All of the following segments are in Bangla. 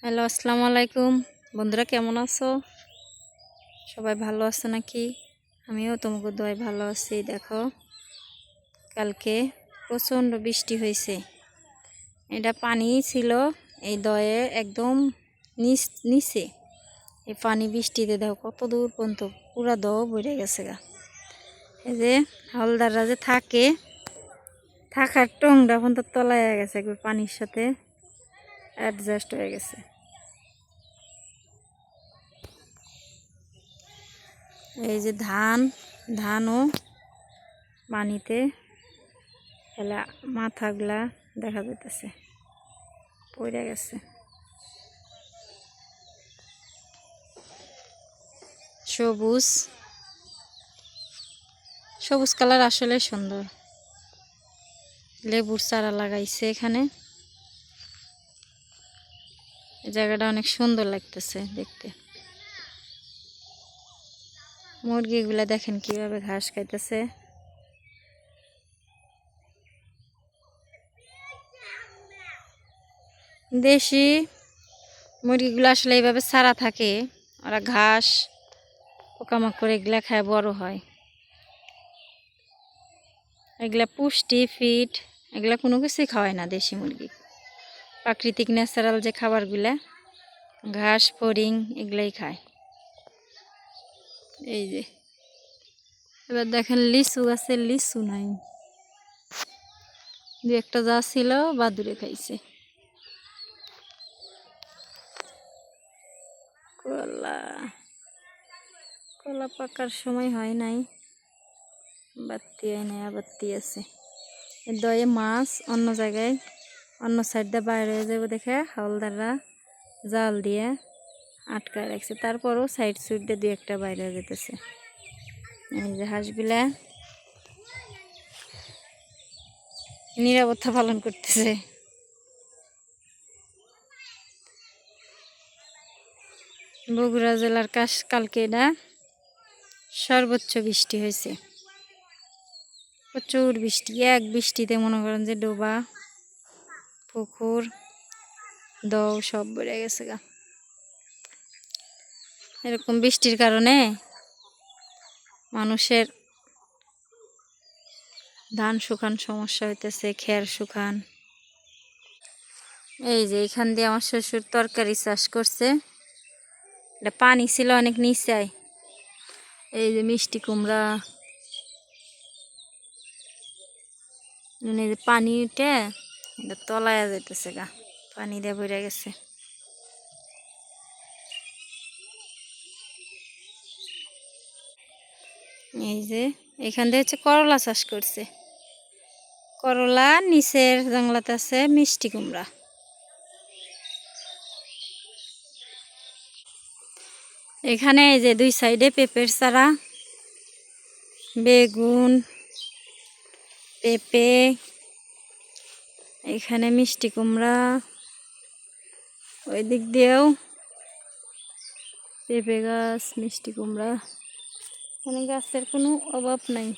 হ্যালো, আসসালামু আলাইকুম। বন্ধুরা কেমন আছো? সবাই ভালো আছো নাকি? আমিও তোমাকে দোয়ায় ভালো আছি। দেখো, কালকে প্রচণ্ড বৃষ্টি হয়েছে। এটা পানি ছিল এই দয়ে একদম নিচে। এই পানি বৃষ্টিতে দেখো কত দূর পর্যন্ত পুরা দ ভরে গেছে গা। এই যে হালদাররা যে থাকার টংটা পর্যন্ত তলায় গেছে, একবার পানির সাথে অ্যাডজাস্ট হয়ে গেছে। এই যে ধানও পানিতে ফেলে মাথাগুলা দেখা যাইতেছে পড়ে গেছে। সবুজ সবুজ কালার আসলে সুন্দর। লেবুর চারা লাগাইছে এখানে। এই জায়গাটা অনেক সুন্দর লাগতেছে দেখতে। মুরগিগুলা দেখেন কিভাবে ঘাস খাইতেছে। দেশি মুরগিগুলো আসলে এইভাবে ছাড়া থাকে, ওরা ঘাস পোকামাকড় এগুলা খায় বড় হয়। এগুলা পুষ্টি ফিট এগুলা কোনো কিছুই খাওয়ায় না দেশি মুরগি। প্রাকৃতিক ন্যাচারাল যে খাবারগুলা ঘাস ফড়িং এগুলাই খায়। এই যে এবার দেখেন লিচু আছে, লিচু নাই। দু একটা যা ছিল বাদুড়ে খাইছে। কলা পাকার সময় হয় নাই, বাত্তি হয় নাই, আবাত্তি আছে। দয়ে মাছ অন্য জায়গায় অন্য সাইড দিয়ে বাইরে হয়ে যাবে দেখে হাওলদাররা জাল দিয়ে আটকায় রাখছে। তারপরও সাইড সুইড দিয়ে দু একটা বাইরে হয়ে যেতেছে। এই যে হাঁসগুলা নিরাপত্তা পালন করতেছে। বগুড়া জেলার কালকে না সর্বোচ্চ বৃষ্টি হয়েছে, প্রচুর বৃষ্টি। এক বৃষ্টিতে মনে করেন যে ডোবা পুকুর দৌ সব বেড়ে গেছে গা। এরকম বৃষ্টির কারণে মানুষের ধান শুকান সমস্যা হইতেছে, খের শুকান। এই যে এখান দিয়ে আমার শ্বশুর তরকারি চাষ করছে। এটা পানি ছিল অনেক নিচে। এই যে মিষ্টি কুমড়া, এই যে পানি উঠে এটা তলায় যাইতেছে গা, পানি দিয়ে ভরে গেছে। এই যে এখান দিয়ে হচ্ছে করলা চাষ করছে। করলা নিচের জঙ্গলাতে আছে মিষ্টি কুমড়া। এখানে এই যে দুই সাইডে পেঁপের চারা, বেগুন, পেঁপে, এখানে মিষ্টি কুমড়া, ওই দিক দিয়েও পেঁপে গাছ, মিষ্টি কুমড়া। এখানে গাছের কোনো অভাব নাই,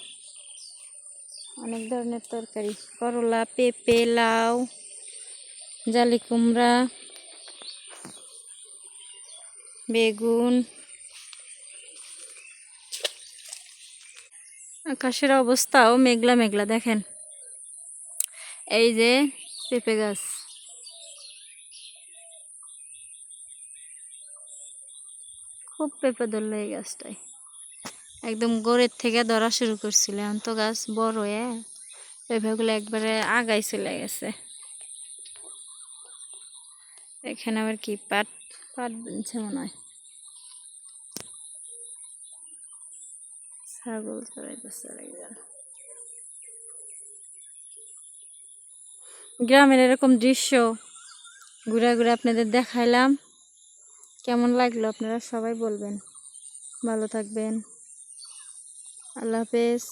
অনেক ধরনের তরকারি। করলা, পেঁপে, লাউ, জালি কুমড়া, বেগুন। আকাশের অবস্থাও মেঘলা মেঘলা দেখেন। এই যে পেঁপে গাছ, খুব পেঁপে ধরলো এই গাছটায়। একদম গোড়ের থেকে ধরা শুরু করছিল, এখন তো গাছ বড় হয়ে পেঁপেগুলো একবারে আগায় চলে গেছে। এখানে আবার কি পাট বুনছে মনে হয়, ছাগল চড়াইতেছে। গ্রামের এরকম দৃশ্য ঘুরে ঘুরে আপনাদের দেখাইলাম। কেমন লাগলো আপনারা সবাই বলবেন। ভালো থাকবেন, আল্লাহ হাফেজ।